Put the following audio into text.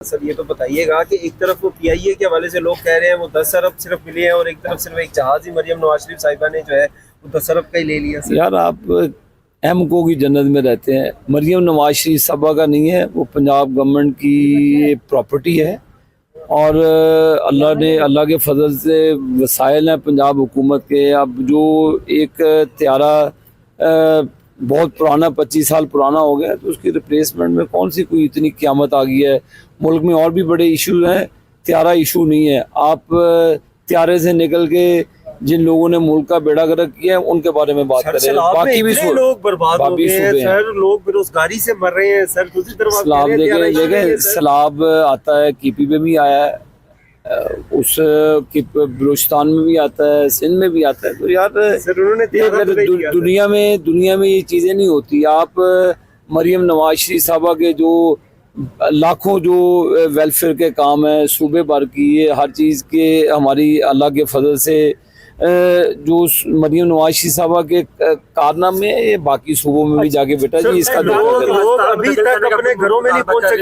Sir ये तो बताइएगा कि एक तरफ वो पीआईए के हवाले से लोग कह रहे हैं वो 10 अरब सिर्फ मिले हैं और एक तरफ सिर्फ एक जहाज ही मरियम नवाज शरीफ साहिबा ने जो है वो 10 अरब का ही ले लिया। सर यार आप अहमको की जन्नत में रहते हैं। मरियम नवाज शरीफ साहबा का नहीं है, वो पंजाब गवर्नमेंट की प्रॉपर्टी है और अल्लाह के फजल से वसाइल हैं पंजाब हुकूमत के। अब जो एक त्यारा बहुत पुराना 25 साल पुराना हो गया तो उसकी रिप्लेसमेंट में कौन सी कोई इतनी क़यामत आ गई है। मुल्क में और भी बड़े इशू हैं, त्यारा इशू नहीं है। आप त्यारे से निकल के जिन लोगों ने मुल्क का बेड़ा गर्क किया है उनके बारे में बात करें। बाकी भी लोग बर्बाद हो गए हैं सर, लोग बेरोजगारी से मर रहे हैं सर। दूसरी तरफ सैलाब देखे सैलाब आता है, कीपी में भी आया है, उस बलूचिस्तान में भी आता है, सिंध में भी आता है। तो यार सर उन्होंने दुनिया में ये चीज़ें नहीं होती। आप मरियम नवाज शरीफ साहबा के जो लाखों जो वेलफेयर के काम है सूबे भर की, ये हर चीज़ के हमारी अल्लाह के फजल से जो मरियम नवाज शरीफ साहबा के कारनामे ये बाकी सूबों में भी जाके बेटा जी इसका लोग अभी तक अपने घरों में नहीं पहुंच सके।